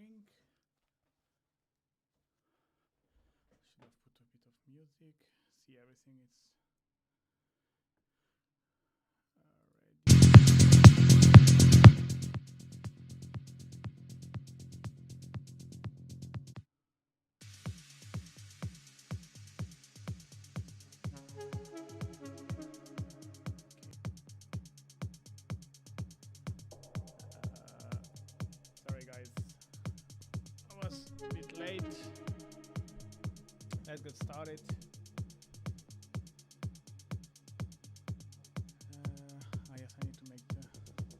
recording. Should have put a bit of music. See, everything is sorry guys, I was a bit late. Let's get started. Yes, I need to make the others ready.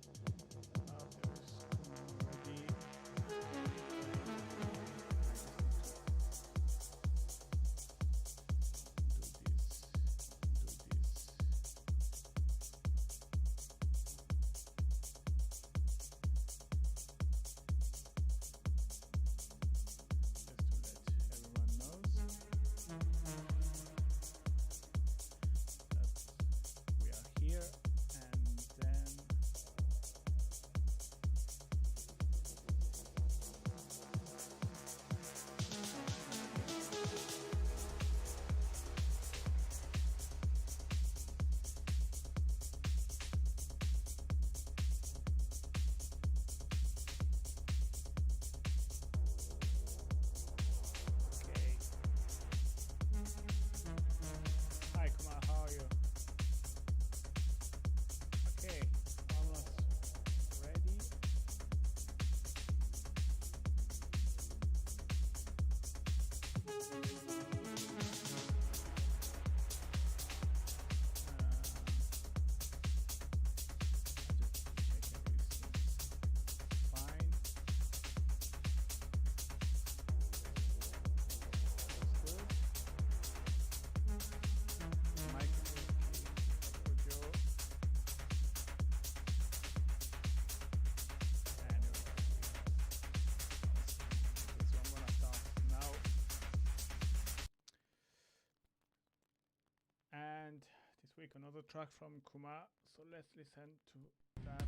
This week another track from Kuma, so let's listen to that.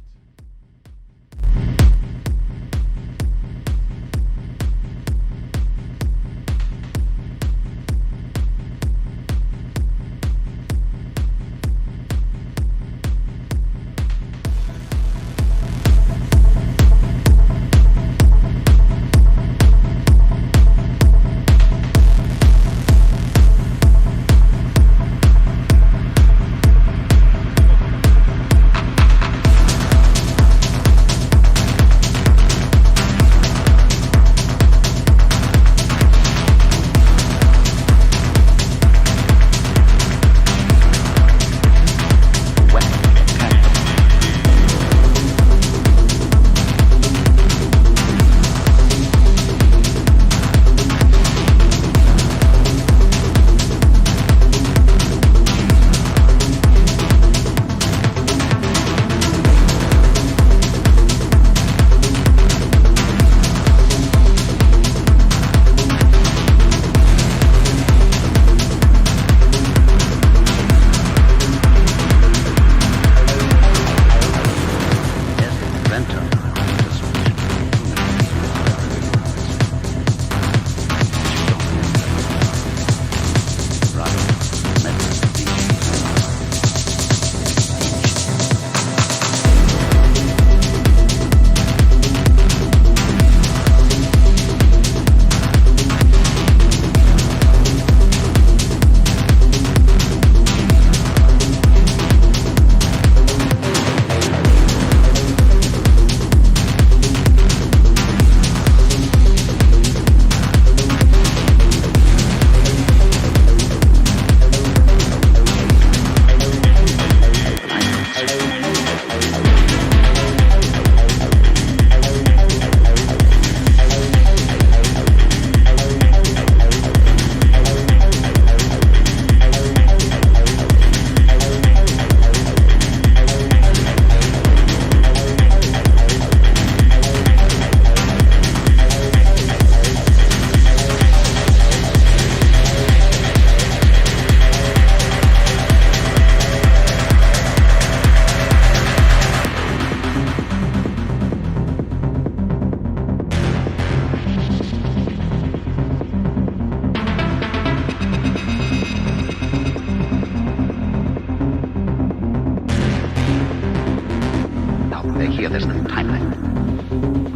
they hear this little timeline.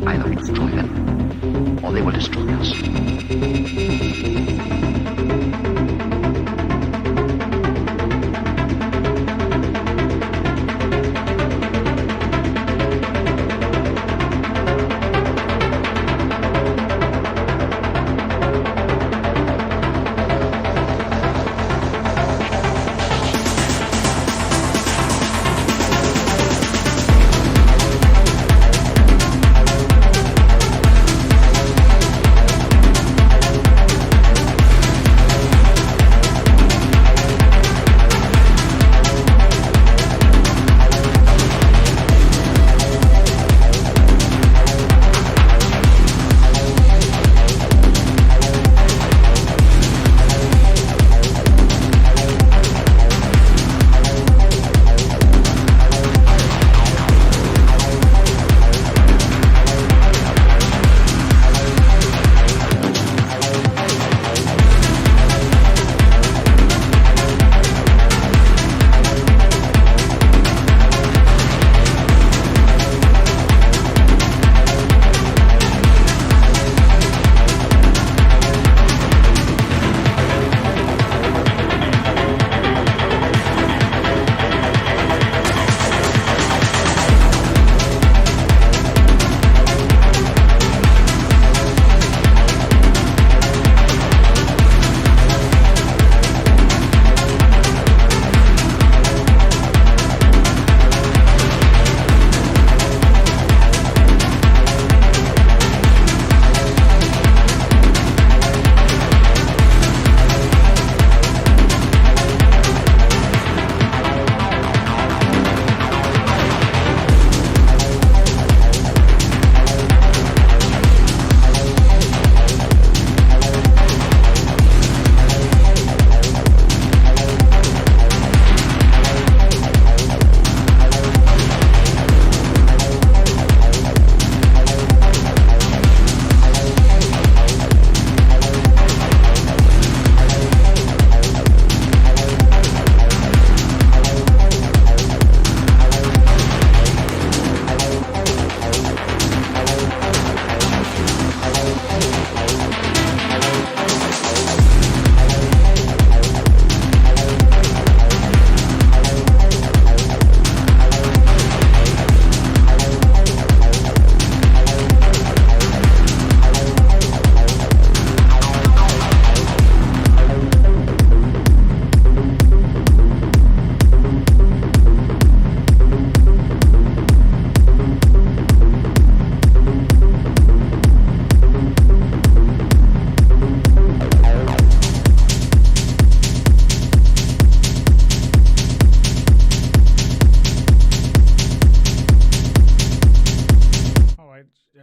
Either we destroy them, or they will destroy us.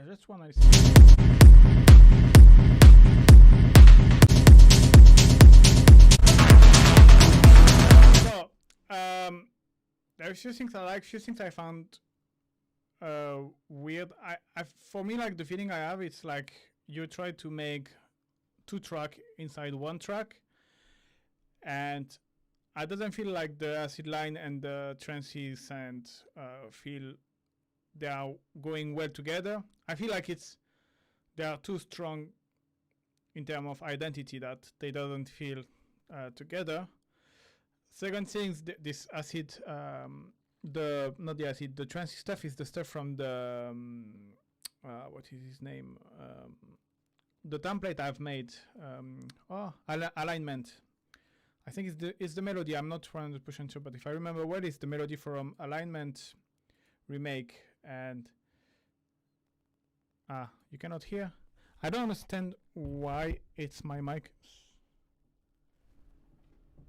That's one I see. So, there are a few things I like, few things I found weird. For me, like the feeling I have, it's like you try to make 2 tracks inside 1 track, and it doesn't feel like the acid line and the trances and feel they are going well together. I feel like they are too strong in terms of identity that they doesn't feel together. Second thing is this acid, not the acid, the trancy stuff is the stuff from the what is his name? The template I've made. Alignment. I think it's the melody. I'm not 100% sure, but if I remember well, it's the melody from Alignment remake. And you cannot hear. I don't understand why it's my mic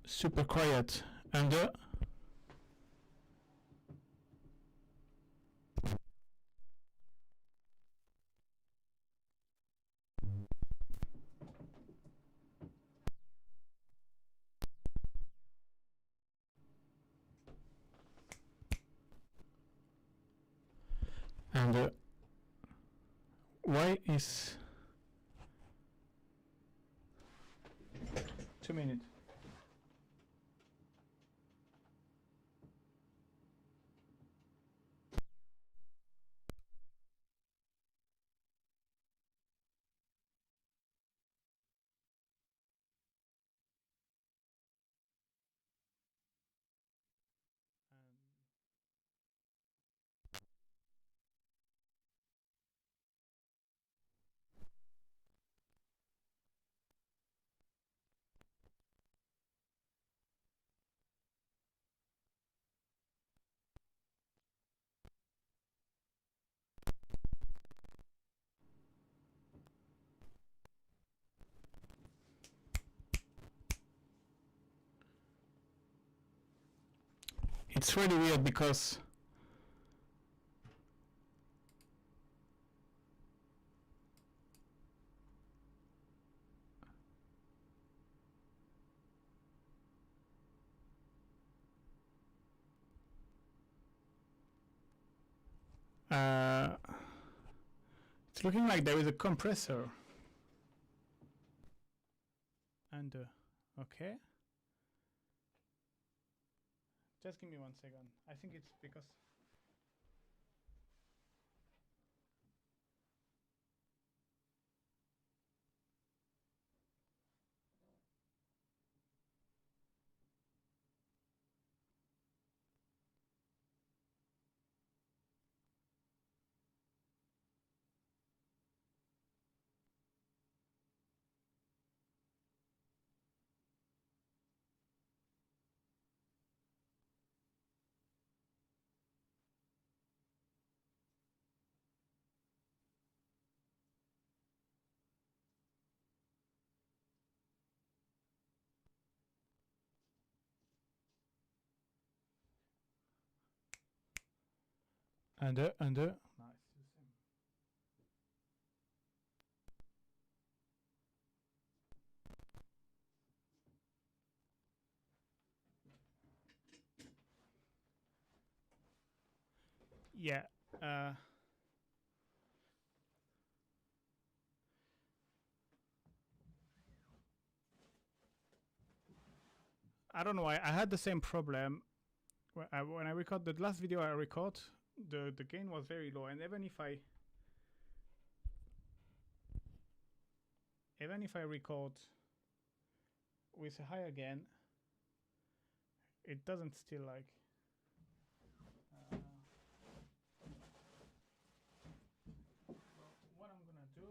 super quiet. And why is 2 minutes? it's really weird because it's looking like there is a compressor. And okay. Just give me 1 second. I think it's because and no, it's the same. Yeah. I don't know why I had the same problem when I record the last video I record. The gain was very low, and even if I record with a higher gain, it doesn't still like. Well, what I'm gonna do.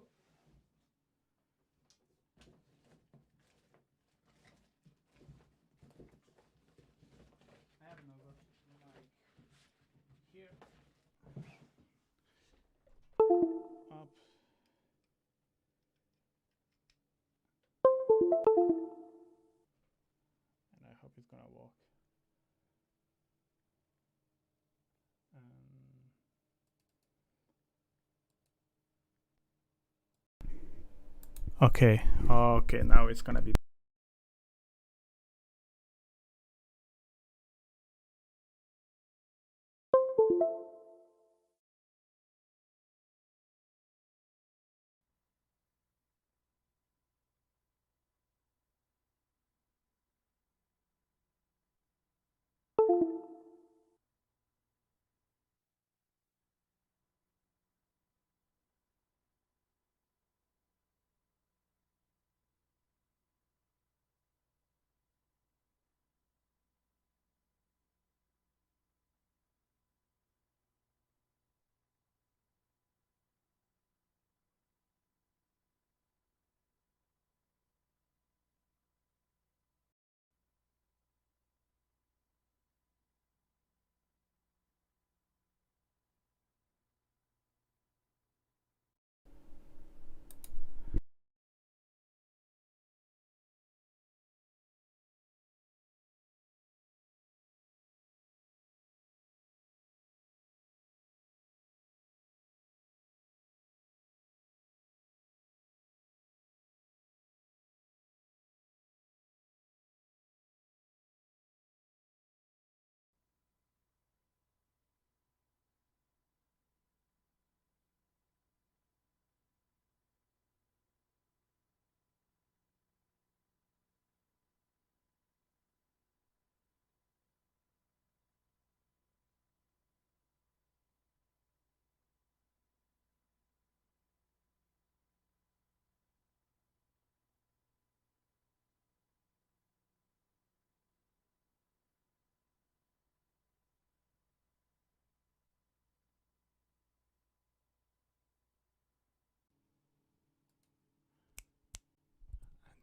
I have another mic here. Up. And I hope it's gonna work. Okay. Okay. Now it's gonna be.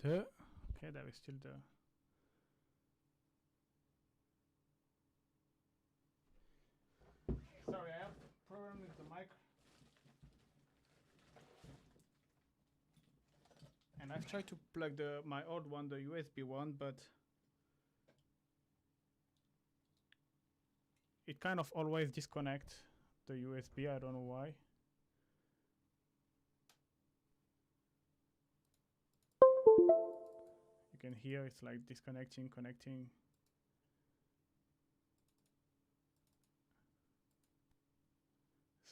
Okay, there is still the. Sorry, I have problem with the mic. And I've tried to plug my old one, the USB one, but kind of always disconnect the USB. I don't know why. You can hear it's like disconnecting, connecting.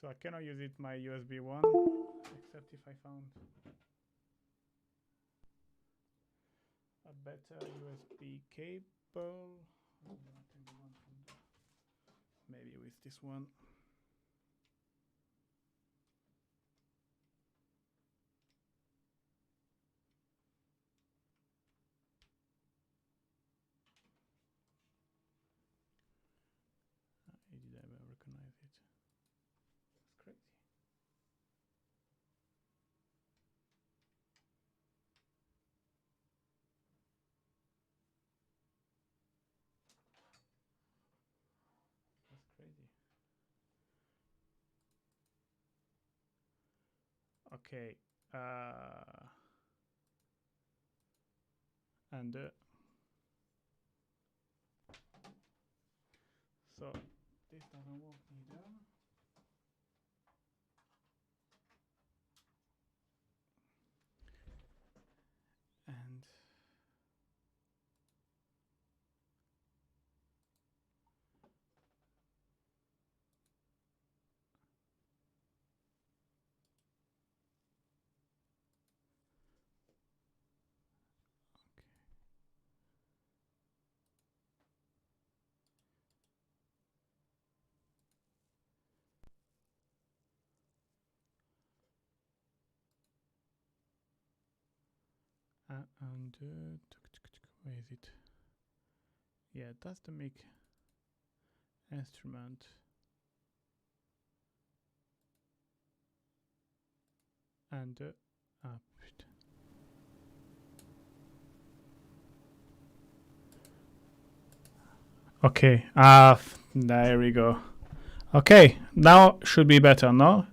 So I cannot use it my USB one, except if I found a better USB cable. Maybe with this one. Did I ever recognize it? That's crazy. That's crazy. Okay. And so this doesn't work either. And where is it? Yeah, that's the mic instrument. And okay, there we go. Okay, now should be better, no?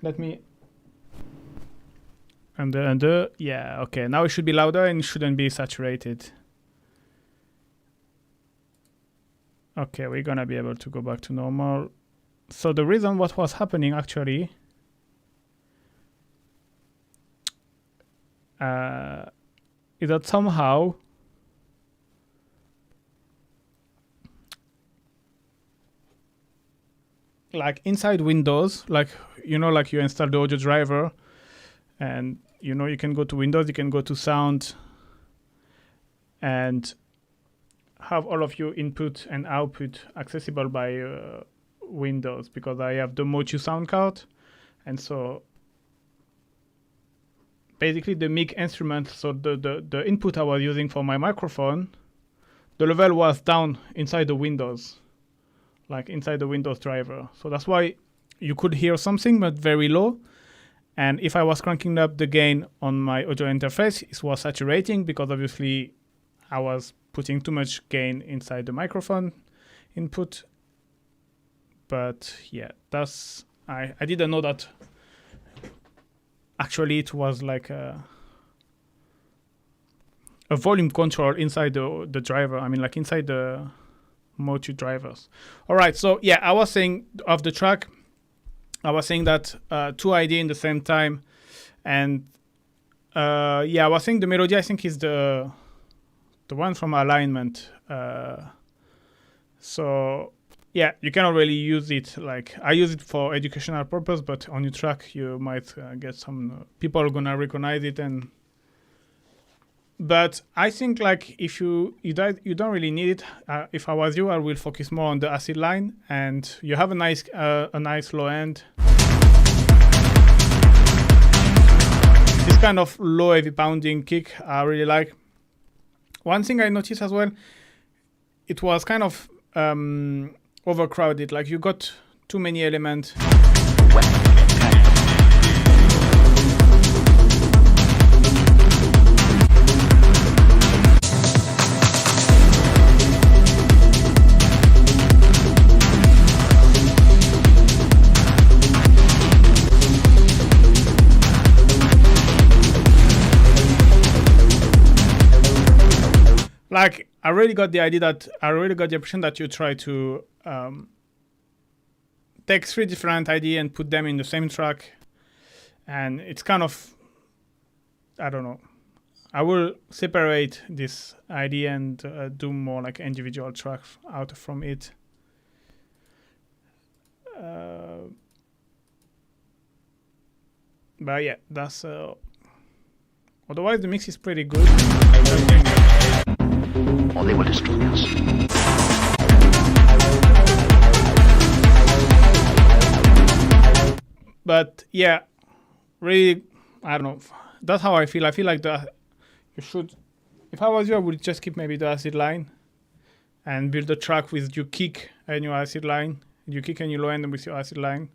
Let me and yeah, okay, now it should be louder and it shouldn't be saturated. Okay, we're gonna be able to go back to normal. So the reason what was happening actually is that somehow like inside Windows, like you know, like you install the audio driver and you know you can go to Windows, you can go to sound and have all of your input and output accessible by Windows, because I have the Motu sound card. And so basically the mic instrument, so the input I was using for my microphone, the level was down inside the Windows, like inside the Windows driver. So that's why you could hear something but very low. And if I was cranking up the gain on my audio interface, it was saturating because obviously I was putting too much gain inside the microphone input. But yeah, that's I didn't know that actually it was like a volume control inside the driver. I mean, like inside the Motu drivers. All right, so yeah, I was saying of the track, I was saying that 2 ID in the same time, and yeah, I was saying the melody I think is the one from alignment. So yeah, you cannot really use it. Like I use it for educational purpose, but on your track you might get some people are gonna recognize it. And but I think like if you don't really need it. If I was you, I will focus more on the acid line, and you have a nice low end. This kind of low heavy pounding kick I really like. One thing I noticed as well, it was kind of overcrowded. Like you got too many elements. Like I really got the impression that you try to take 3 different IDE and put them in the same track, and it's kind of, I don't know. I will separate this IDE and do more like individual tracks out from it. But yeah, that's otherwise the mix is pretty good. Or they will destroy us. But yeah, really, I don't know. That's how I feel. I feel like you should. If I was you, I would just keep maybe the acid line and build a track with your kick and your acid line, your kick and your low end with your acid line,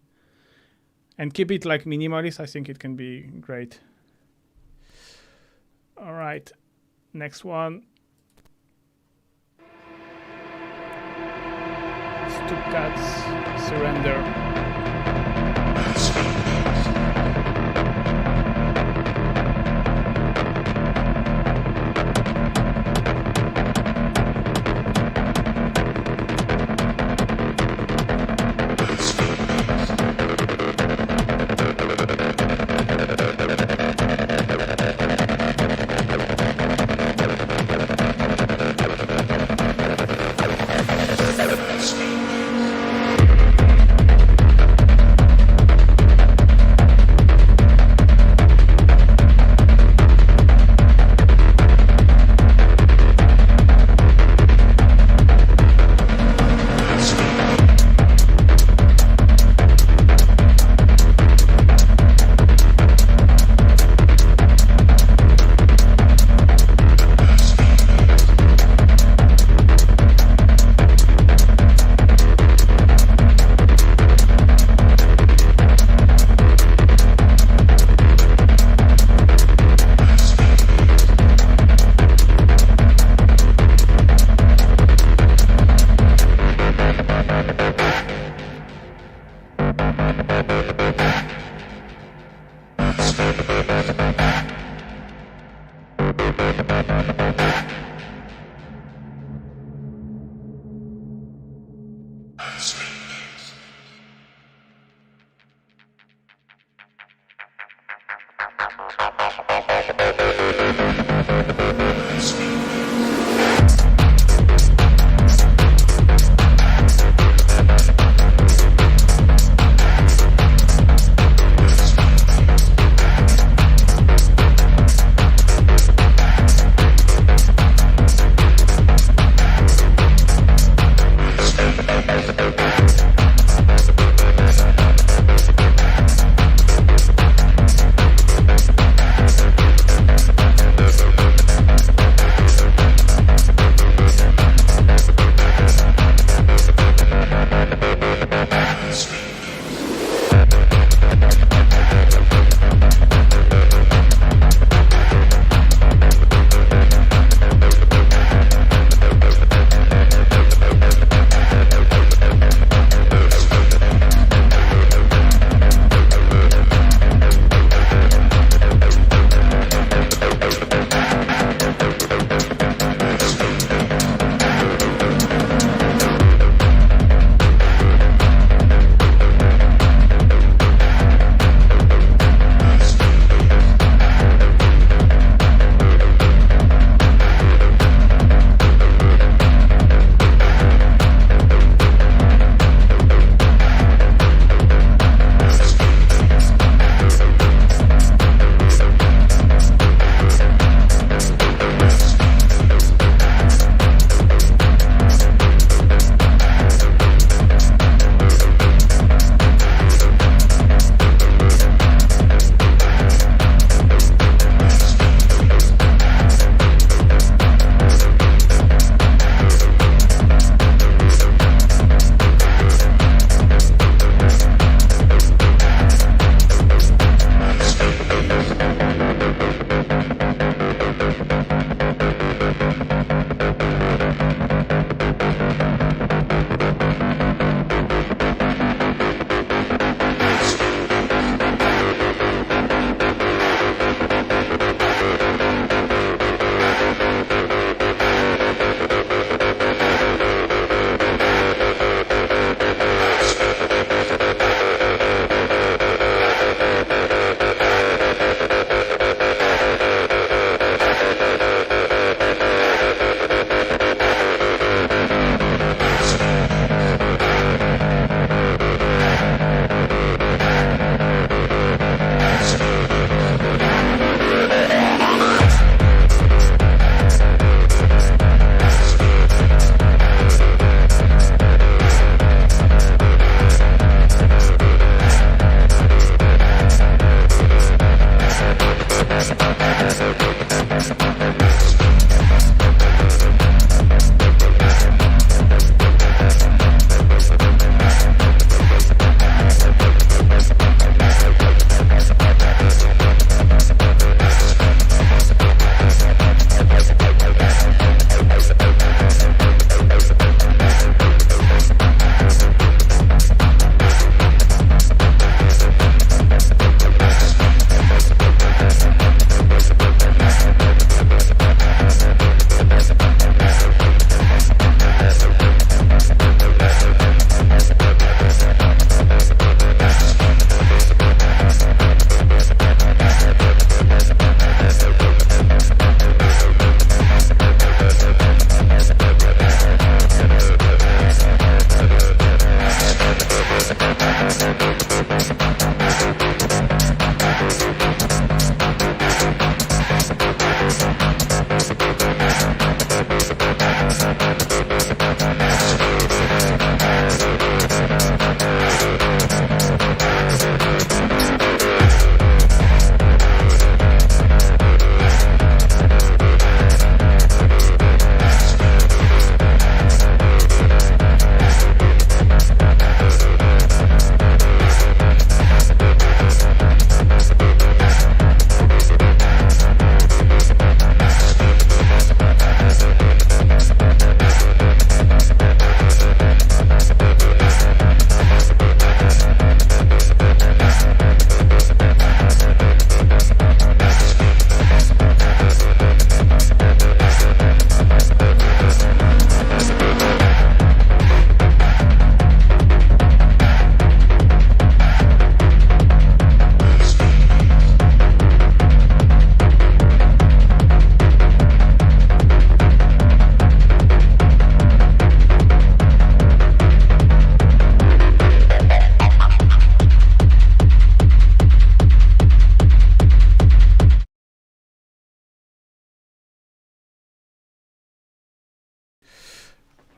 and keep it like minimalist. I think it can be great. All right, next one. Stuttgart's Surrender.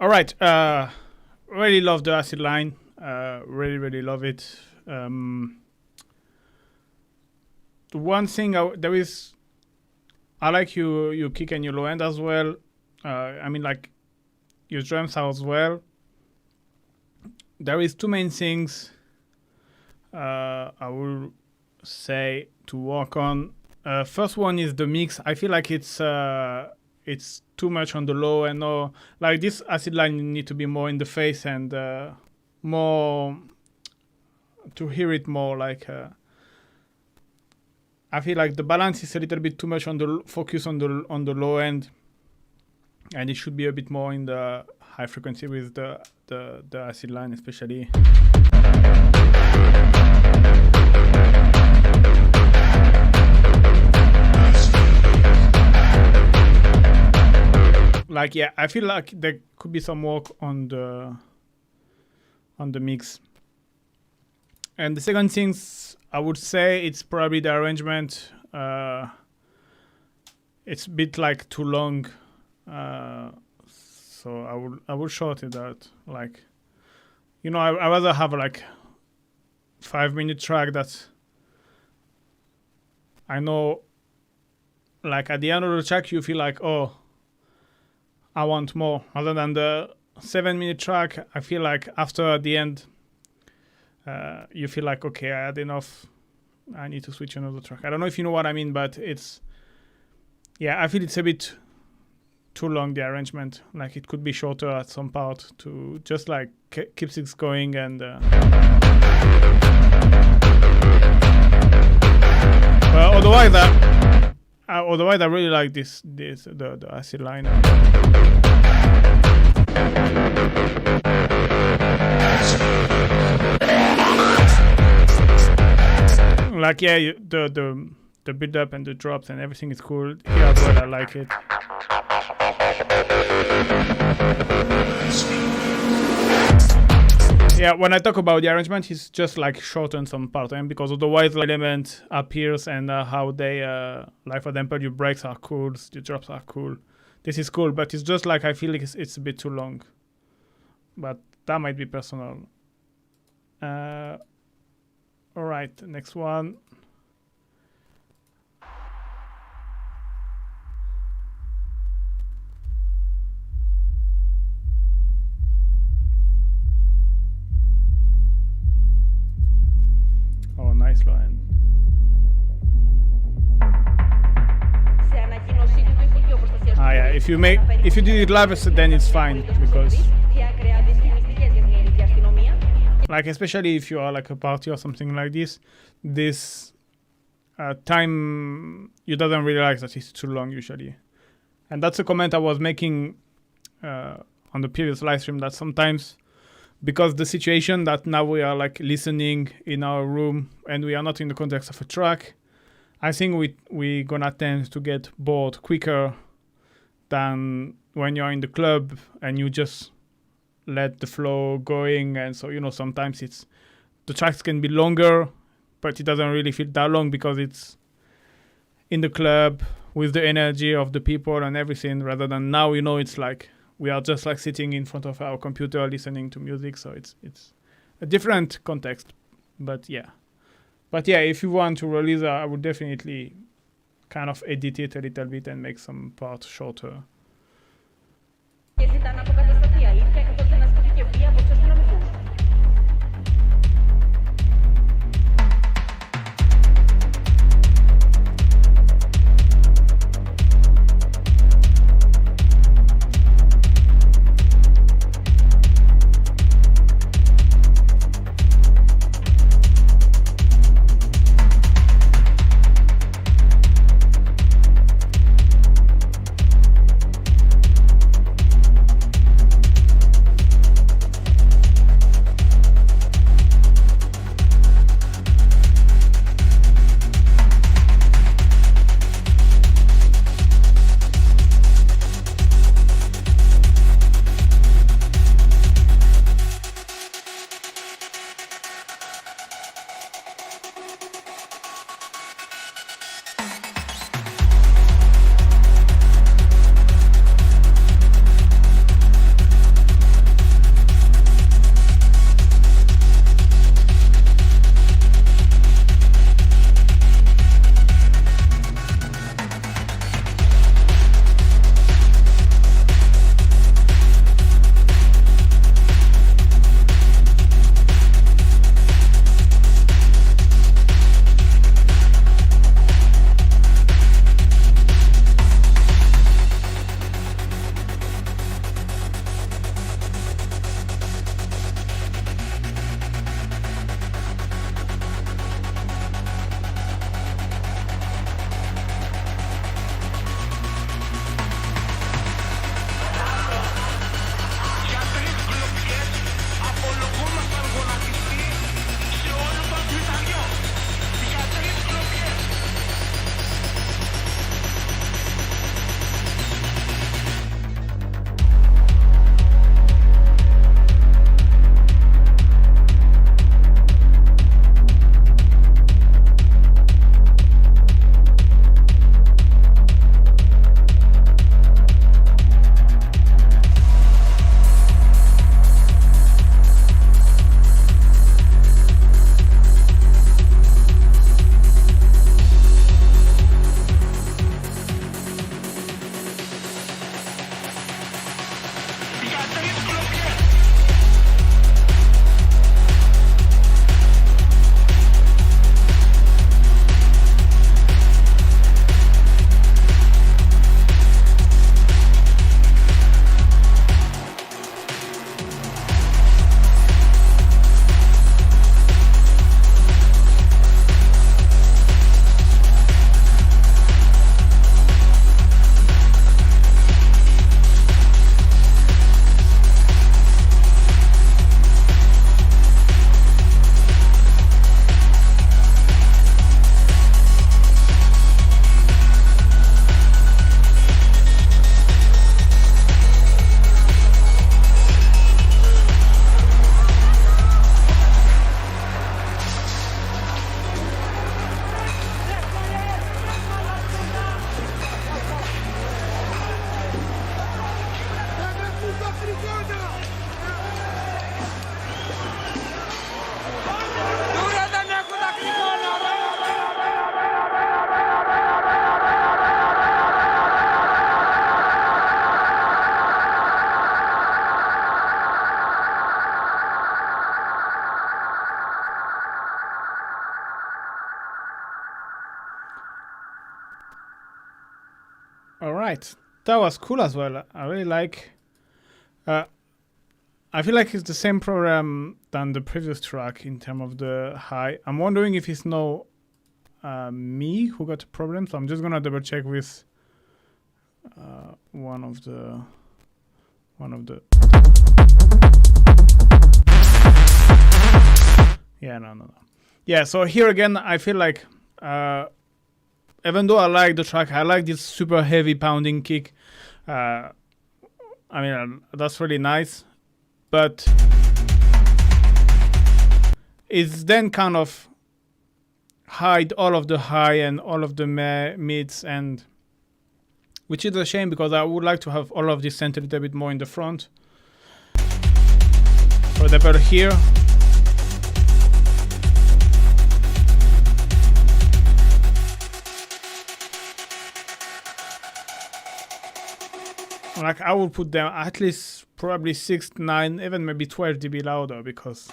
All right. Really love the acid line. Really love it. The one thing there is, I like your kick and your low end as well. I mean, like your drums as well. There is two main things I will say to work on. First one is the mix. I feel like it's too much on the low and no, like this acid line need to be more in the face and more to hear it more. Like I feel like the balance is a little bit too much on the focus on the low end, and it should be a bit more in the high frequency with the acid line, especially. Like yeah, I feel like there could be some work on the mix. And the second thing I would say it's probably the arrangement. It's a bit like too long, so I would shorten that. Like, you know, I rather have like 5-minute track that I know, like at the end of the track you feel like, oh, I want more, other than the 7-minute track. I feel like after at the end you feel like, okay, I had enough, I need to switch another track. I don't know if you know what I mean, but it's, yeah, I feel it's a bit too long, the arrangement. Like it could be shorter at some part to just like keep things going. And otherwise I really like the acid line. Like yeah, the build up and the drops and everything is cool. Here as well, I like it. Yeah, when I talk about the arrangement, it's just like shorten some part, and because otherwise the element appears and how they, like for example, your breaks are cool, the drops are cool. This is cool, but it's just like I feel like it's a bit too long. But that might be personal. All right, next one. Oh, nice line. Yeah, if you did it live, then it's fine, because like especially if you are like a party or something like this time you doesn't realize that it's too long usually. And that's a comment I was making on the previous live stream, that sometimes because the situation that now we are like listening in our room and we are not in the context of a track, I think we gonna tend to get bored quicker than when you're in the club and you just let the flow going. And so, you know, sometimes the tracks can be longer, but it doesn't really feel that long because it's in the club with the energy of the people and everything, rather than now, you know, it's like we are just like sitting in front of our computer listening to music. So it's a different context. But yeah, if you want to release, I would definitely kind of edit it a little bit and make some parts shorter. All right, that was cool as well. I really like. I feel like it's the same program than the previous track in terms of the high. I'm wondering if it's no me who got a problem, so I'm just gonna double check with one of the. Yeah, no. Yeah, so here again, I feel like even though I like the track, I like this super heavy pounding kick. I mean, that's really nice, but it's then kind of hide all of the high and all of the mids, and which is a shame because I would like to have all of this centered a little bit more in the front. For example, here. Like I would put them at least probably 6, 9, even maybe 12 dB louder because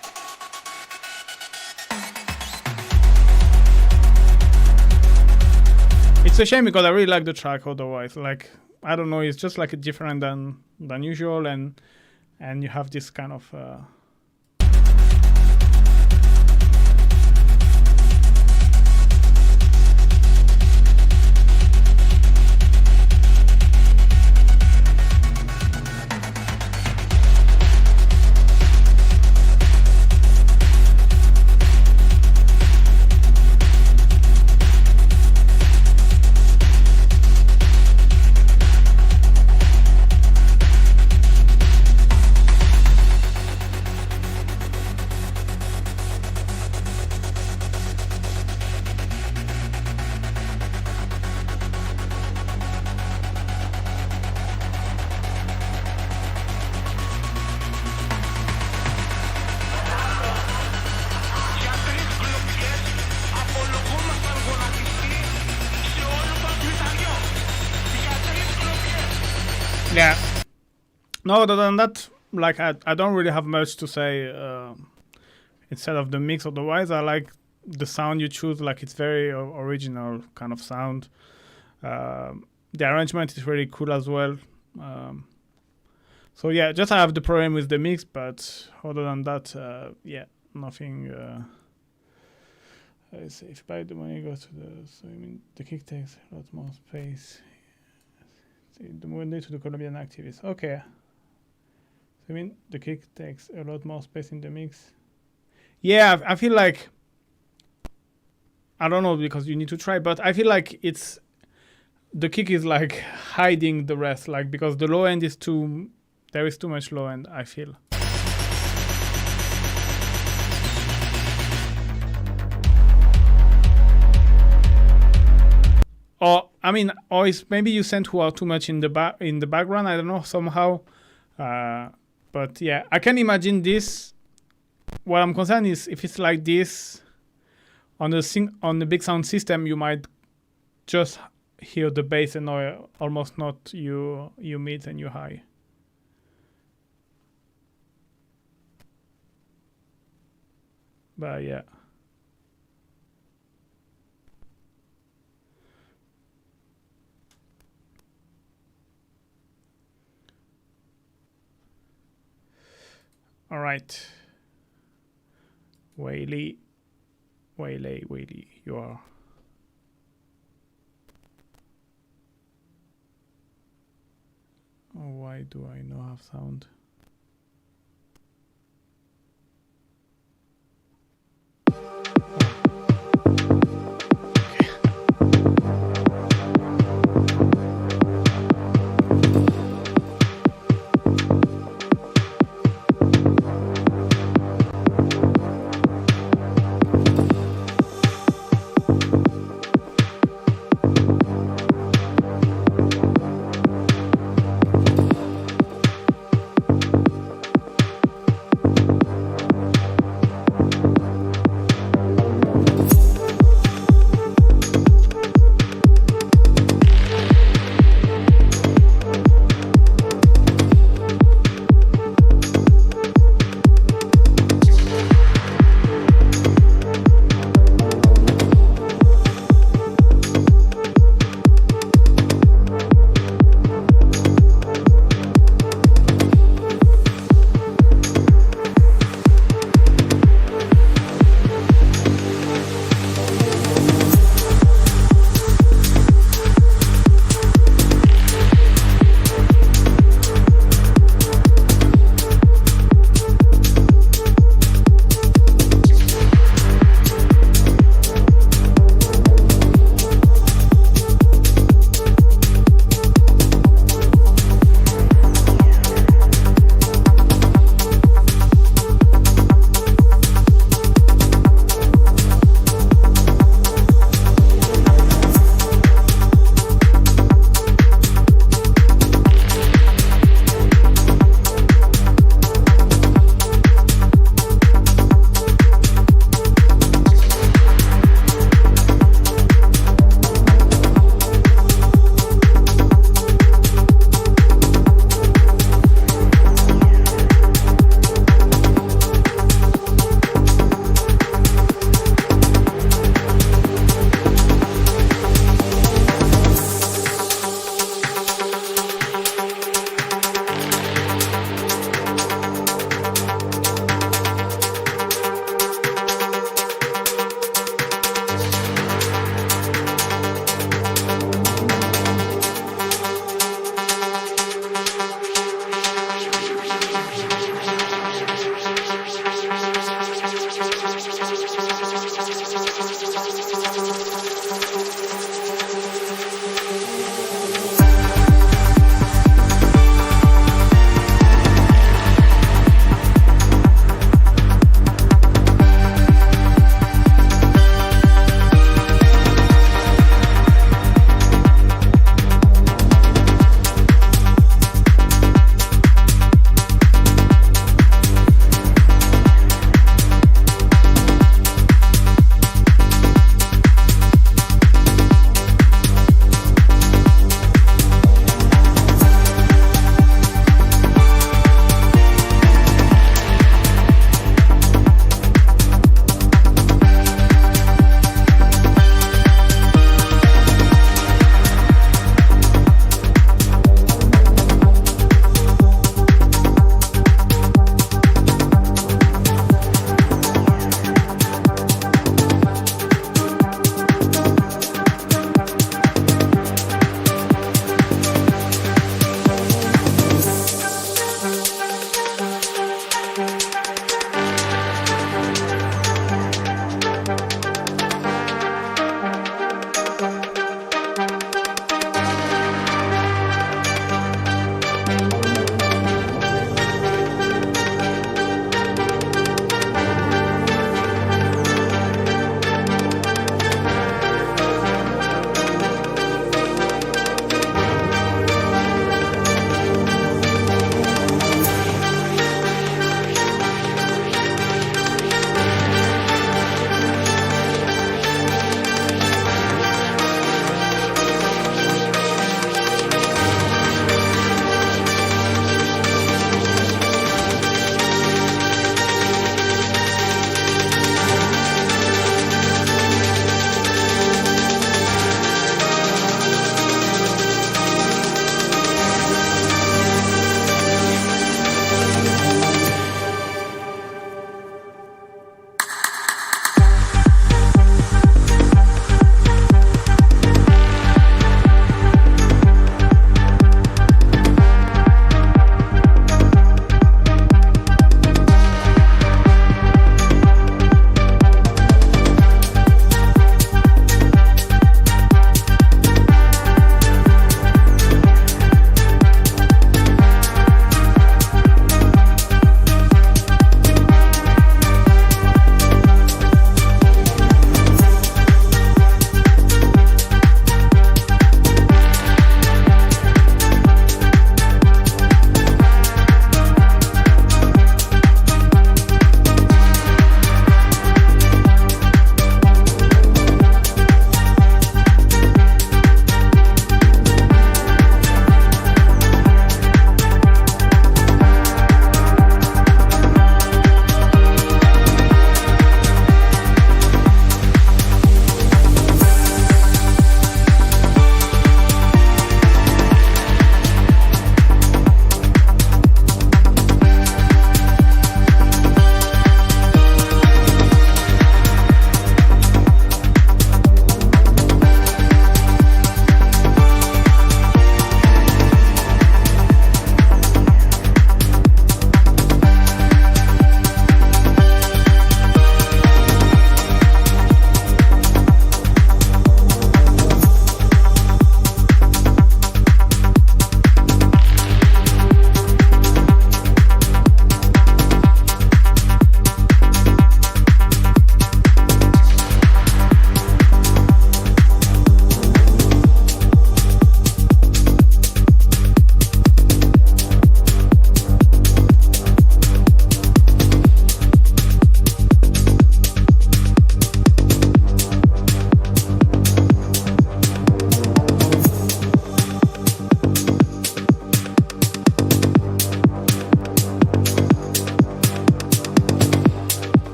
it's a shame because I really like the track otherwise. Like I don't know, it's just like different than usual, and you have this kind of yeah. No, other than that, like I don't really have much to say instead of the mix. Otherwise, I like the sound you choose. Like it's very original kind of sound. The arrangement is really cool as well. So yeah, just I have the problem with the mix, but other than that, yeah, nothing. If by the money goes to so I mean the kick takes a lot more space. The Monday to the Colombian activists. Okay. So I mean the kick takes a lot more space in the mix. Yeah, I feel like I don't know because you need to try, but I feel like it's the kick is like hiding the rest, like because the low end is there is too much low end, I feel. Or I mean, or it's maybe you sent who are too much in the background. I don't know somehow, but yeah, I can imagine this. What I'm concerned is if it's like this on the big sound system, you might just hear the bass and almost not you mid and you high. But yeah. All right. Whaley, you are. Oh, why do I not have sound?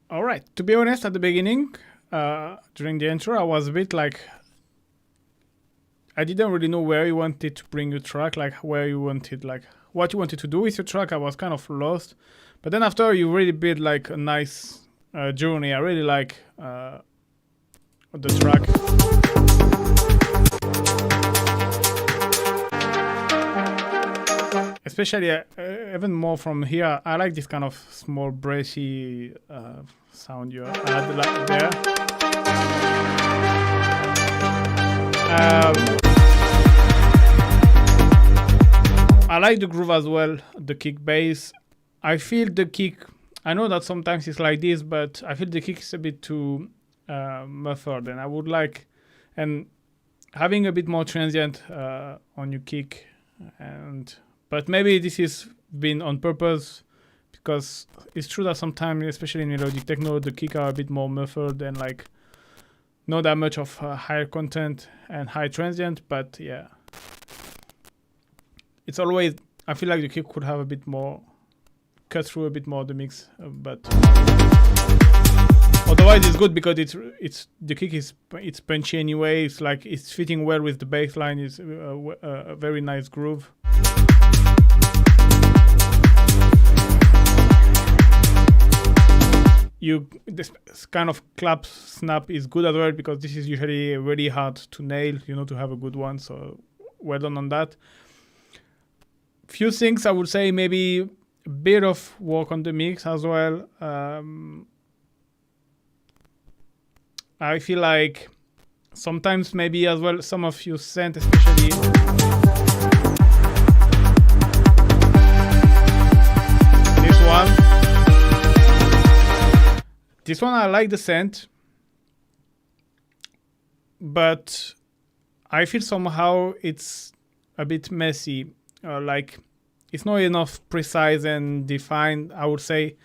All right. To be honest, at the beginning, during the intro, I was a bit like, I didn't really know where you wanted to bring your track, like where you wanted, like what you wanted to do with your track. I was kind of lost. But then after you really build like a nice journey, I really like the track. Especially even more from here, I like this kind of small brassy sound you add like there. I like the groove as well, the kick bass. I feel the kick, I know that sometimes it's like this, but I feel the kick is a bit too muffled, and I would like, and having a bit more transient on your kick, but maybe this is been on purpose, because it's true that sometimes, especially in melodic techno, the kick are a bit more muffled and like not that much of higher content and high transient, but yeah. It's always, I feel like the kick could have a bit more, cut through a bit more the mix, but otherwise it's good because it's the kick is it's punchy anyway. It's like it's fitting well with the bass line. It's a very nice groove. This kind of clap snap is good as well, because this is usually really hard to nail, to have a good one. So well done on that. Few things I would say, maybe a bit of work on the mix as well. I feel like sometimes maybe as well some of you sent, especially this one. This one I like the scent, but I feel somehow it's a bit messy. Like it's not enough precise and defined, I would say.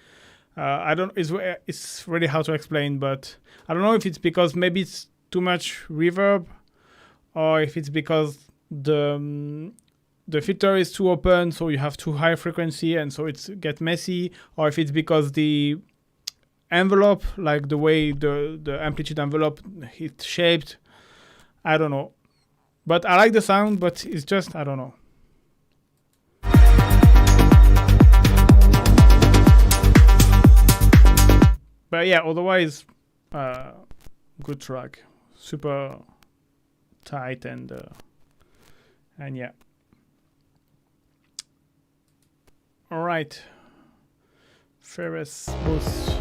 I don't. It's really hard to explain, but I don't know if it's because maybe it's too much reverb, or if it's because the filter is too open, so you have too high frequency, and so it's get messy, or if it's because the envelope, like the way the amplitude envelope it's shaped. I don't know, but I like the sound, but it's just I don't know. But yeah, otherwise, good track, super tight and yeah. All right, Ferris Boost.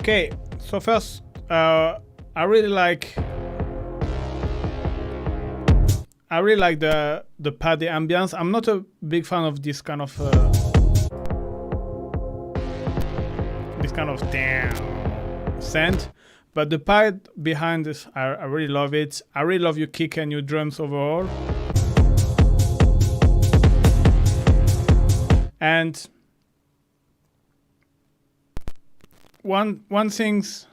Okay, so first, I really like the pad, the ambience. I'm not a big fan of this kind of damn scent, but the pad behind this, I really love it. I really love your kick and your drums overall. And one thing's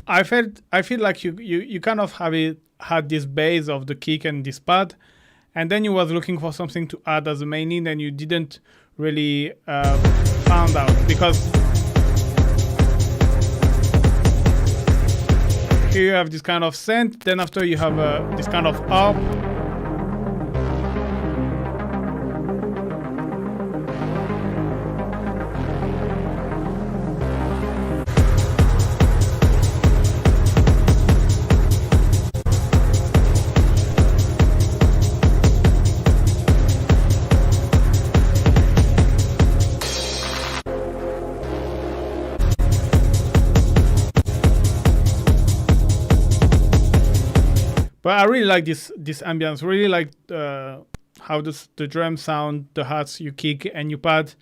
I feel like you kind of had this base of the kick and this pad, and then you was looking for something to add as a main lead, and you didn't really found out, because here you have this kind of scent, then after you have this kind of harp. But I really like this ambience. Really like how the drums sound, the hats you kick and you pad.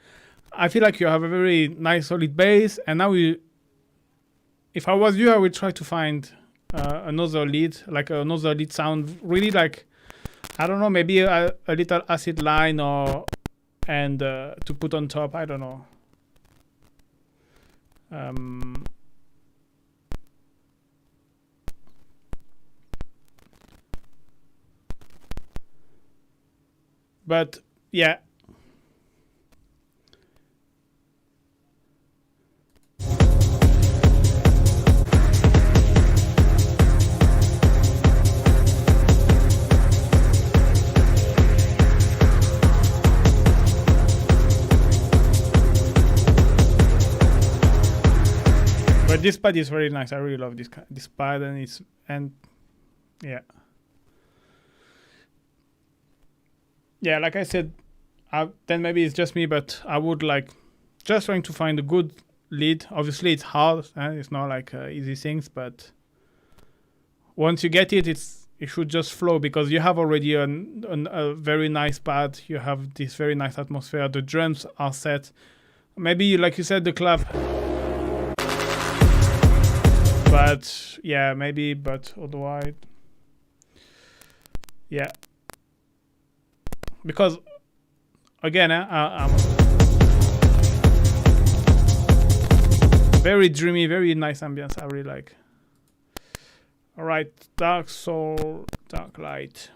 I feel like you have a very nice solid bass. And now if I was you, I would try to find another lead, like another lead sound. Really like, I don't know, maybe a little acid line and to put on top. I don't know. But yeah. But this pad is very nice. I really love this pad, and yeah. Yeah, like I said, then maybe it's just me, but I would like just trying to find a good lead. Obviously, it's hard. It's not like easy things, but once you get it, it should just flow, because you have already a very nice pad. You have this very nice atmosphere. The drums are set. Maybe, like you said, the clap. But yeah, maybe, but otherwise, yeah. Because again, I'm very dreamy, very nice ambience. I really like. All right, dark soul, dark light.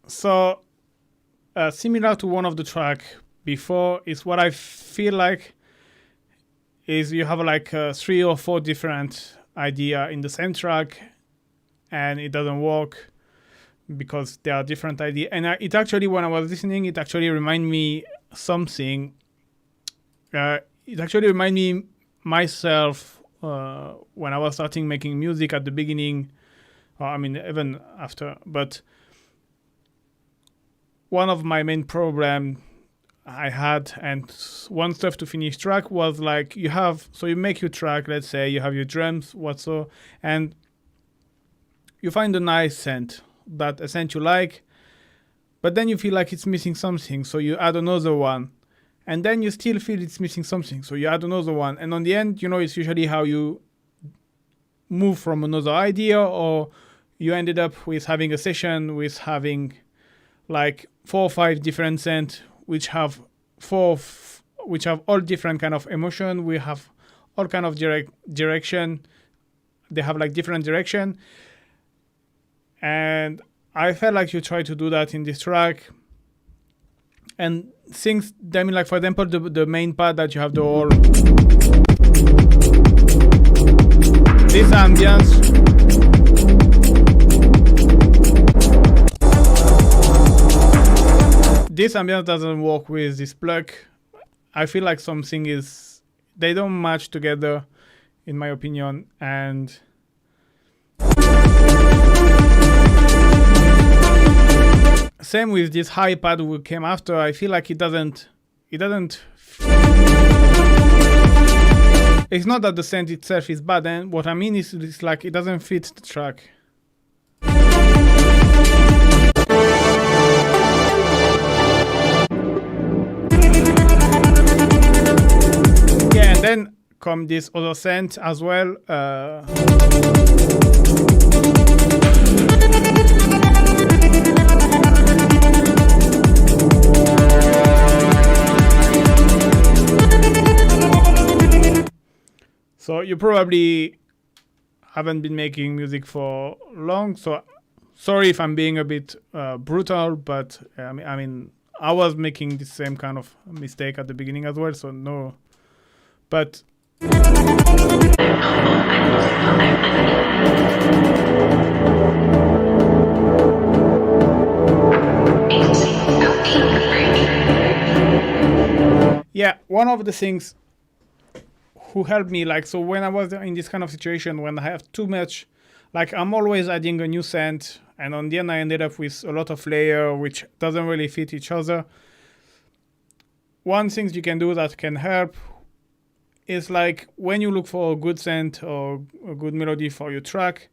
So similar to one of the track before is what I feel like is you have like 3 or 4 different idea in the same track and it doesn't work because there are different ideas. And it actually, when I was listening, it actually reminded me something. It actually reminded me myself when I was starting making music at the beginning, or I mean even after. But one of my main problem I had, and one stuff to finish track was like you make your track, let's say you have your drums, whatso, and you find a nice scent, that a scent you like, but then you feel like it's missing something, so you add another one, and then you still feel it's missing something, so you add another one, and on the end, it's usually how you move from another idea, or you ended up with having a session with having like 4 or 5 different scents which have all different kind of emotion. We have all kind of direction. They have like different direction. And I felt like you try to do that in this track. And things, I mean, like for example, the main part that you have the whole this ambience. This ambience doesn't work with this plug. I feel like they don't match together, in my opinion. And same with this high pad we came after. I feel like it doesn't. It's not that the scent itself is bad. And what I mean is, it's like it doesn't fit the track. Yeah, and then come this other scent as well. So you probably haven't been making music for long, so sorry if I'm being a bit brutal, but I mean, I was making the same kind of mistake at the beginning as well, so no. But yeah, one of the things who helped me, like, so when I was in this kind of situation, when I have too much, like I'm always adding a new scent, and on the end I ended up with a lot of layer which doesn't really fit each other. One thing you can do that can help is like when you look for a good scent or a good melody for your track,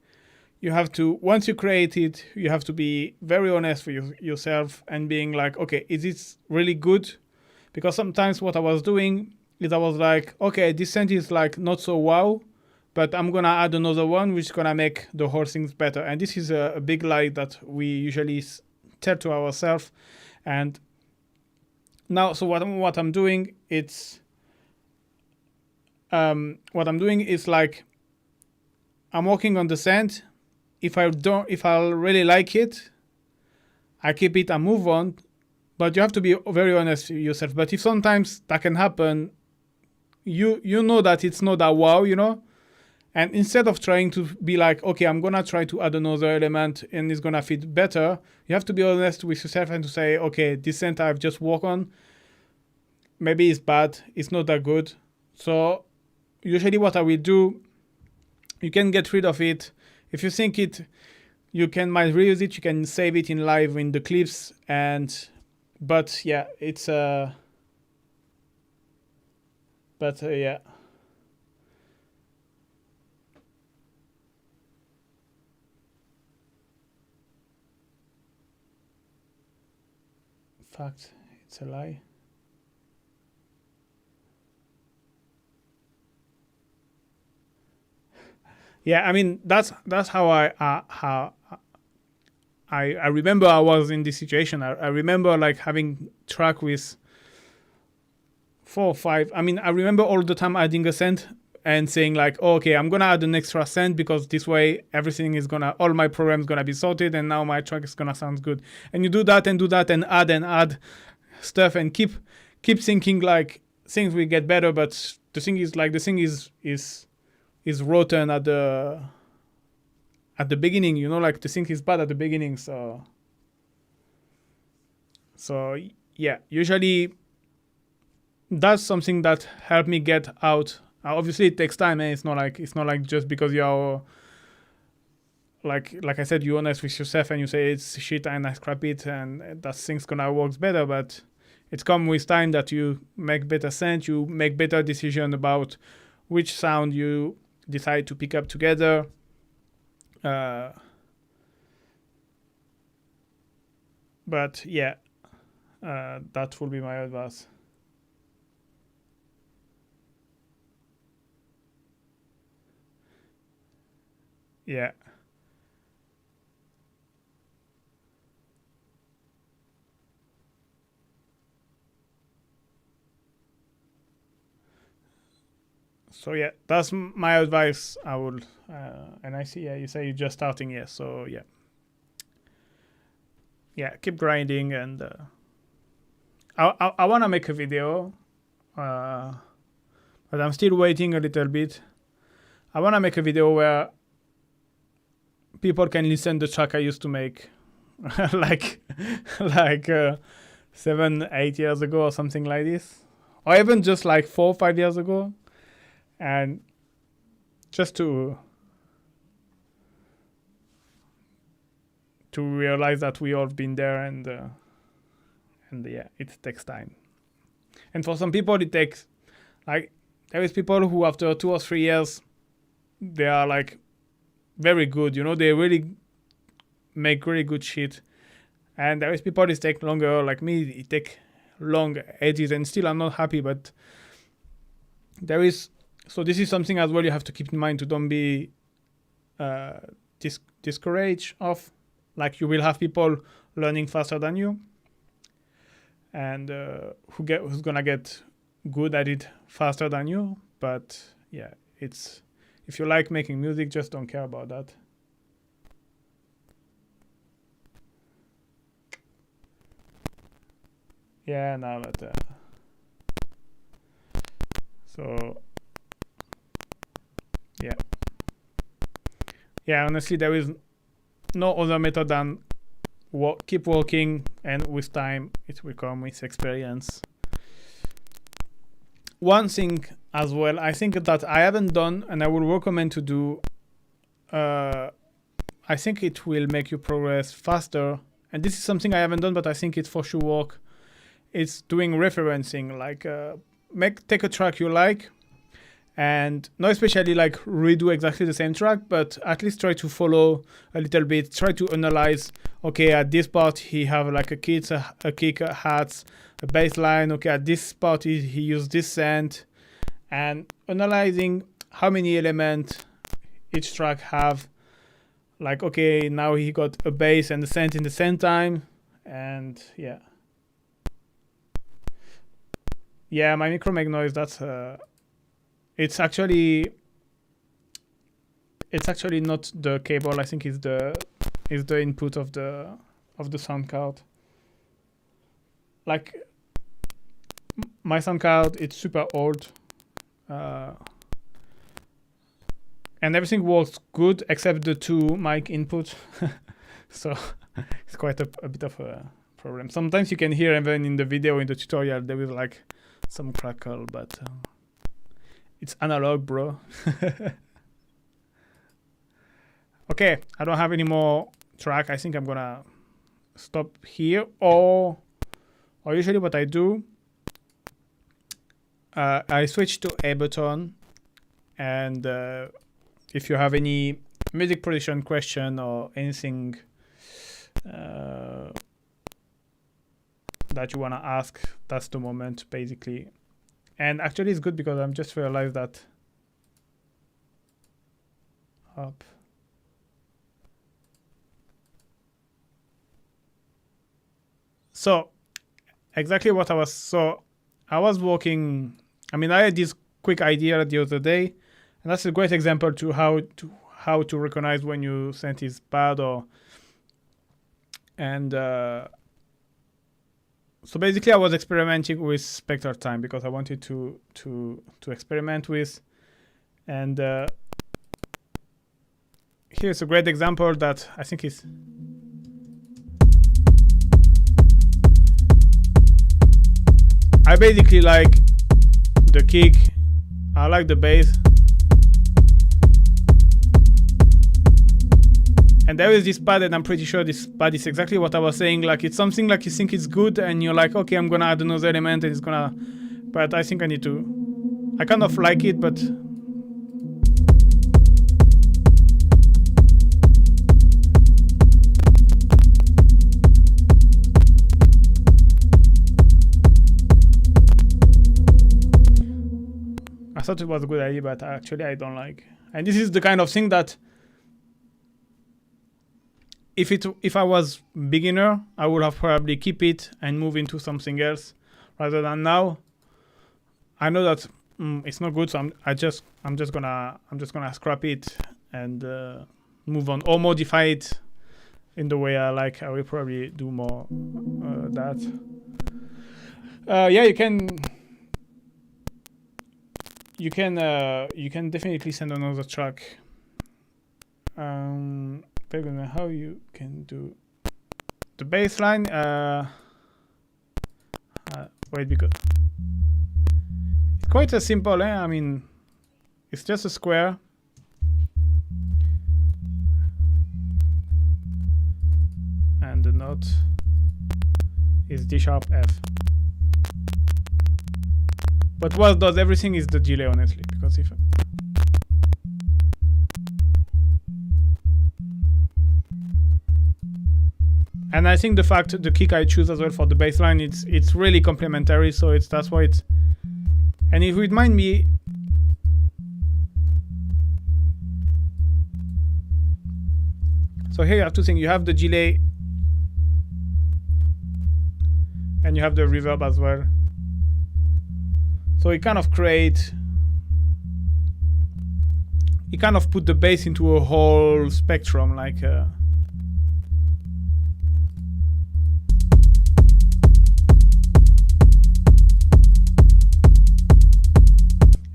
you have to, once you create it, you have to be very honest with yourself and being like, okay, is this really good? Because sometimes what I was doing is I was like, okay, this scent is like not so wow, but I'm gonna add another one which is gonna make the whole things better. And this is a big lie that we usually tell to ourselves. And now, so what I'm doing, what I'm doing is like I'm working on the scent. If I really like it, I keep it and move on. But you have to be very honest with yourself. But if sometimes that can happen, you know that it's not that wow, and instead of trying to be like, okay, I'm gonna try to add another element and it's gonna fit better, you have to be honest with yourself and to say, okay, this scent I've just worked on, maybe it's bad, it's not that good. So usually what I will do, you can get rid of it. If you think you might reuse it, you can save it in live in the clips. But yeah, it's yeah. Fact, it's a lie. Yeah, I mean that's how I remember I was in this situation. I remember like having track with 4 or 5. I mean, I remember all the time adding a scent and saying like, oh, okay, I'm gonna add an extra cent because this way everything is all my programs gonna be sorted, and now my track is gonna sound good. And you do that and add stuff and keep thinking like things will get better, but the thing is rotten at the beginning, like the thing is bad at the beginning. So yeah, usually that's something that helped me get out. Obviously it takes time, and it's not like just because you're like I said, you're honest with yourself and you say it's shit and I scrap it and that thing's gonna work better, but it's come with time that you make better sense, you make better decision about which sound you decide to pick up together. But yeah, that will be my advice. Yeah. So yeah, that's my advice. I would, and I see, yeah, you say you're just starting, yeah. So yeah, keep grinding, and I want to make a video, but I'm still waiting a little bit. I want to make a video where people can listen to the track I used to make, like 7-8 years ago or something like this, or even just like 4 or 5 years ago, and just to realize that we all been there, and yeah, it takes time. And for some people it takes, like, there is people who after 2 or 3 years they are like very good, they really make really good shit. And there is people it take longer, like me, it take long ages, and still I'm not happy. But so this is something as well you have to keep in mind, to don't be discouraged of, like, you will have people learning faster than you, and who's gonna get good at it faster than you. But yeah, if you like making music, just don't care about that. Yeah, no, but so yeah, honestly, there is no other method than keep working, and with time it will come with experience. One thing as well, I think that I haven't done, and I would recommend to do, I think it will make you progress faster, and this is something I haven't done, but I think it for sure work. It's doing referencing, like take a track you like, and not especially like redo exactly the same track, but at least try to follow a little bit, try to analyze, okay, at this part he have like a kick, a hat, a bass line, okay, at this part he used this scent, and analyzing how many elements each track have, like, okay, now he got a bass and a scent in the same time, and yeah, my micro make noise, that's it's actually not the cable. I think it's the input of the sound card. Like, my sound card, it's super old, and everything works good except the 2 mic input. So it's quite a bit of a problem. Sometimes you can hear, even in the video, in the tutorial, there is like some crackle, but it's analog, bro. Okay, I don't have any more track. I think I'm gonna stop here, or usually what I do, I switch to Ableton, and if you have any music production question or anything that you want to ask, that's the moment, basically. And actually it's good because I'm just realized that up. So exactly what I was working, I mean, I had this quick idea the other day. And that's a great example to how to recognize when your synth is bad or. And so basically, I was experimenting with spectral time because I wanted to experiment with, and here's a great example that I think is. I basically like the kick. I like the bass. And there is this pad, and I'm pretty sure this pad is exactly what I was saying. Like, it's something like you think it's good, and you're like, okay, I'm gonna add another element, and it's gonna. But I think I need to. I kind of like it, but. I thought it was a good idea, but actually I don't like. And this is the kind of thing that. If I was beginner, I would have probably keep it and move into something else, rather than now. I know that it's not good, so I'm just gonna scrap it and move on or modify it in the way I like. I will probably do more that. Yeah, you can definitely send another track. How you can do the baseline. Wait, because it's quite a simple. I mean, it's just a square. And the note is D sharp F. But what does everything is the delay, honestly, because if. And I think the kick I choose as well for the bassline, it's really complementary. So that's why it's. And it remind me. So here you have two things. You have the delay, and you have the reverb as well. So it kind of put the bass into a whole spectrum, like.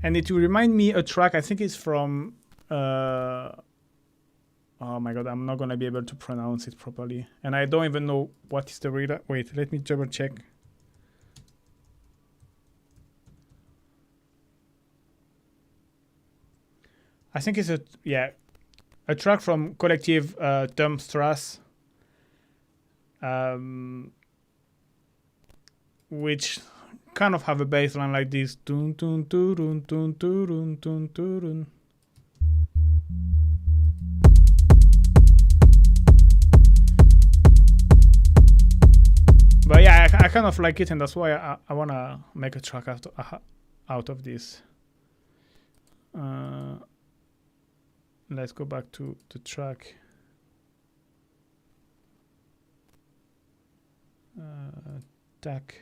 And it will remind me a track, I think it's from, oh my god, I'm not going to be able to pronounce it properly. And I don't even know what is the reader. Wait, let me double check. I think it's a track from Collective Strass, which kind of have a bass line like this. Dun, dun, dun, dun, dun, dun, dun, dun, dun. But yeah, I kind of like it, and that's why I want to make a track out of this. Let's go back to the track. Tag.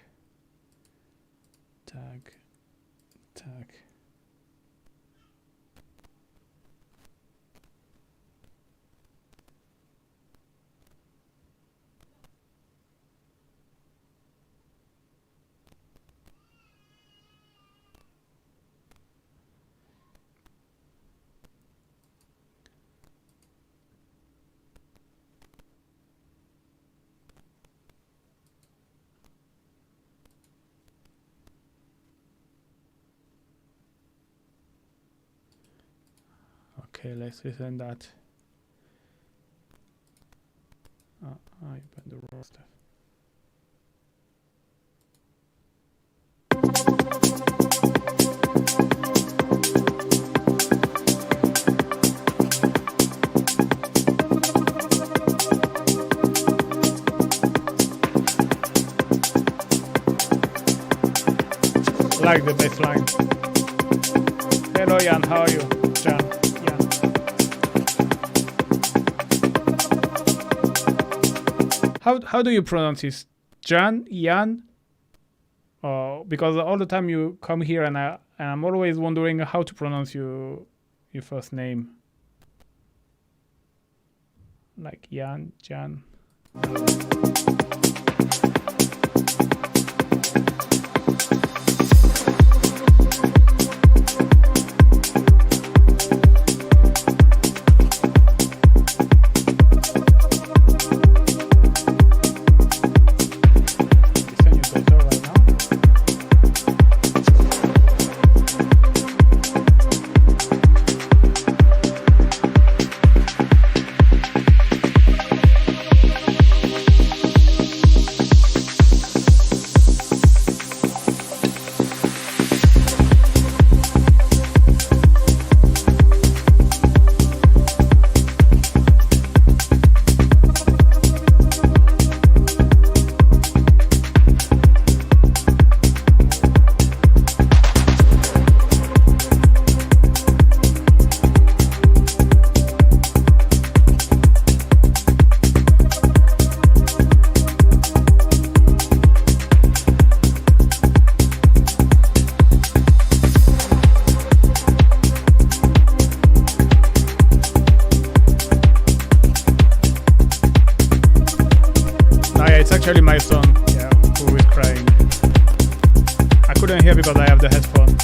Okay, let's listen that. I opened the wrong stuff. Like the bass line. Hello, Jan. How are you, Jan? How do you pronounce this? Jan? Because all the time you come here and I'm always wondering how to pronounce your your first name. Like Jan. Actually my son, yeah, who is crying. I couldn't hear because I have the headphone.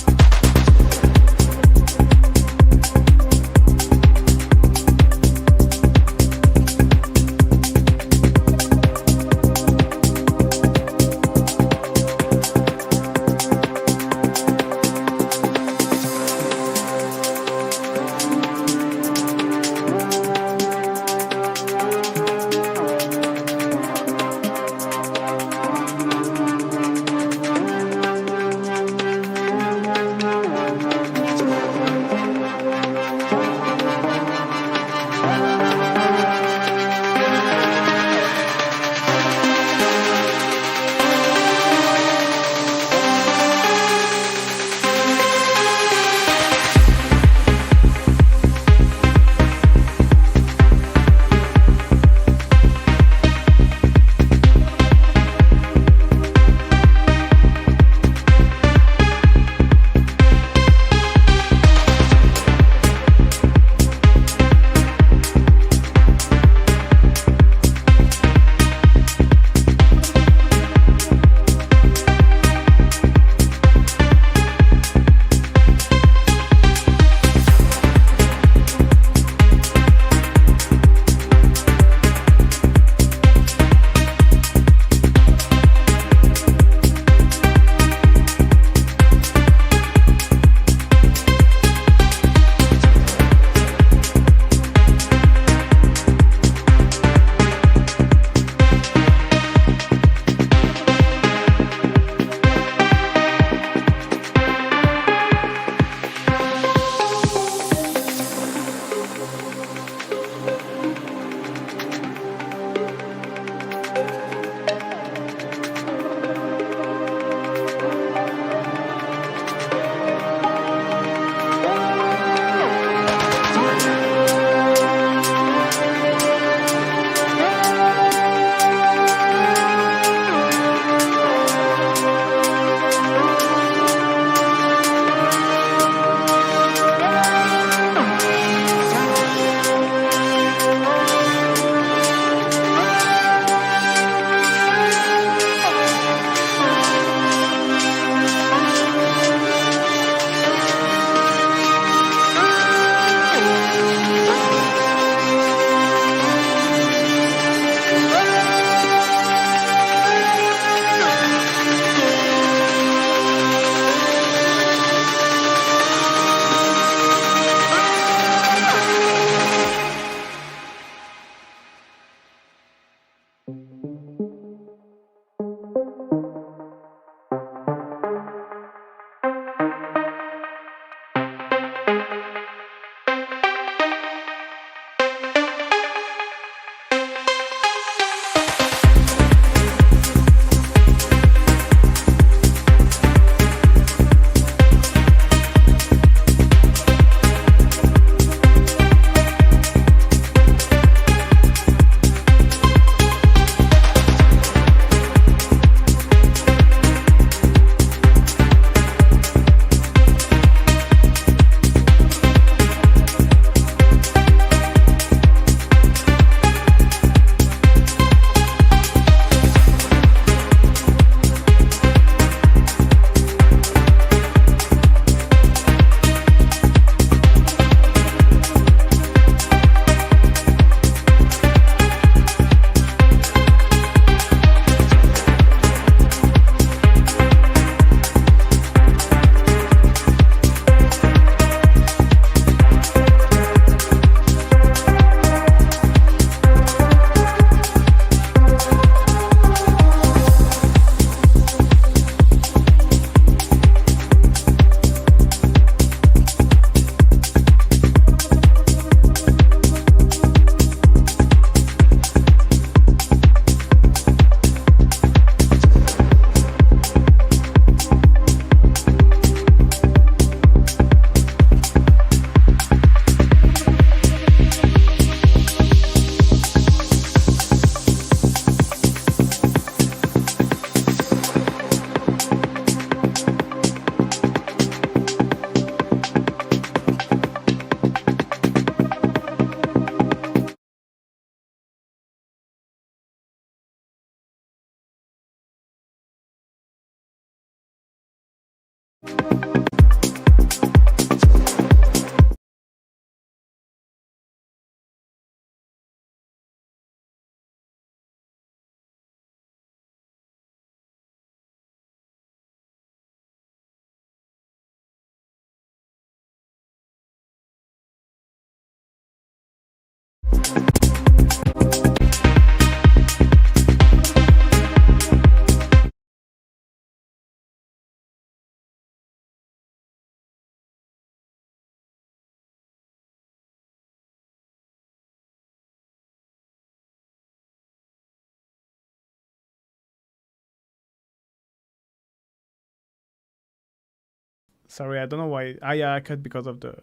Sorry, I don't know why. Yeah, I cut because of the.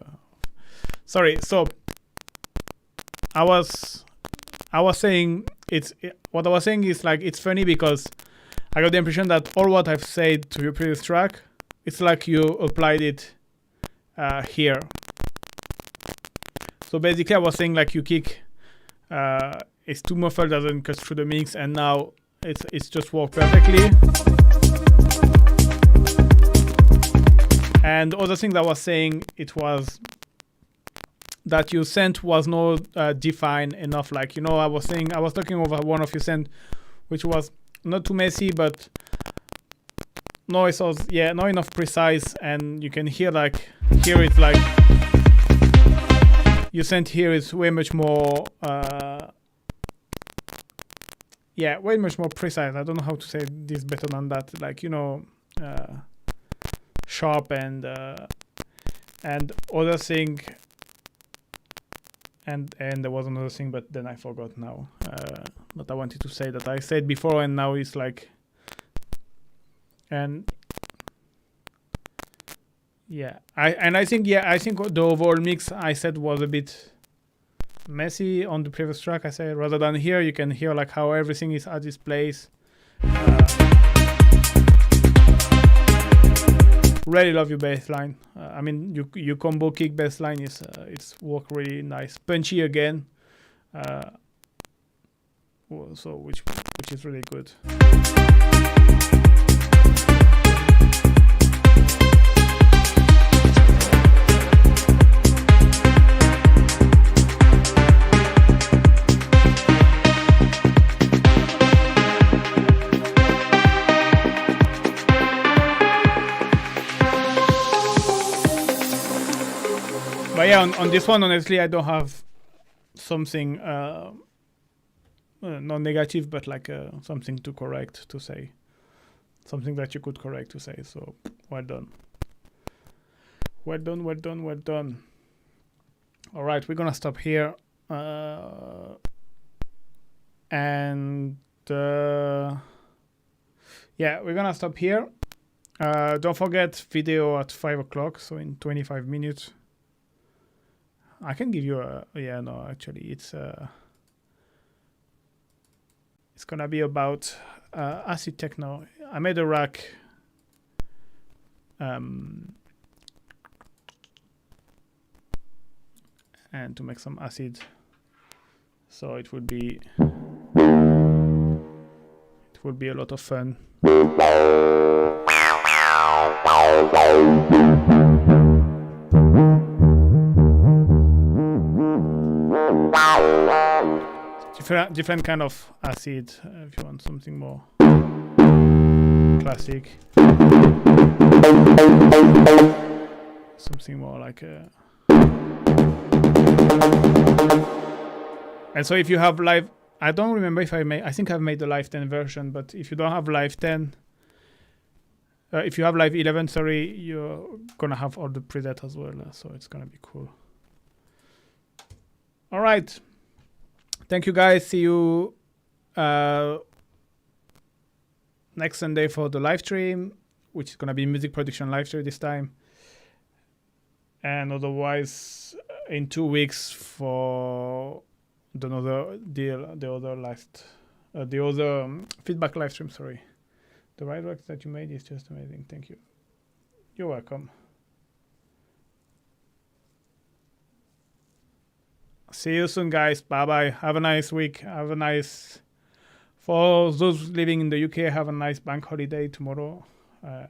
Sorry. So I was saying what I was saying is like it's funny because I got the impression that all what I've said to your previous track, it's like you applied it here. So basically, I was saying like you kick, it's too muffled, doesn't cut through the mix, and now it's just worked perfectly. And the other thing that I was saying, it was that your scent was not defined enough. Like, you know, I was talking over one of your scent, which was not too messy, but no, it was, yeah, not enough precise. And you can hear like, here it's like, your scent here is way much more, yeah, way much more precise. I don't know how to say this better than that. Like, you know, sharp and other thing. And there was another thing, but then I forgot now. But I wanted to say that I said before, and now it's like, and yeah, I think the overall mix I said was a bit messy on the previous track. I said rather than here, you can hear like how everything is at its place. Really love your bass line. I mean, your combo kick bass line is it's work really nice, punchy again. So which is really good. But yeah, on this one, honestly, I don't have something not negative, but like something to correct, to say. Something that you could correct to say. So, well done. Well done, well done, well done. All right, we're going to stop here. And yeah, we're going to stop here. Don't forget video at 5 o'clock, so in 25 minutes. I can give you a, yeah, no, actually it's gonna be about acid techno. I made a rack and to make some acid, so it would be a lot of fun. Different kind of acid, if you want something more classic, something more like and so if you have live, I don't remember if I think I've made the live 10 version, but if you don't have live 10, if you have live 11, sorry, you're gonna have all the preset as well, so it's gonna be cool. All right. Thank you guys. See you next Sunday for the live stream, which is going to be music production live stream this time. And otherwise, in 2 weeks for the other feedback live stream. Sorry, the right work that you made is just amazing. Thank you. You're welcome. See you soon, guys. Bye-bye. Have a nice week. For those living in the UK, have a nice bank holiday tomorrow. And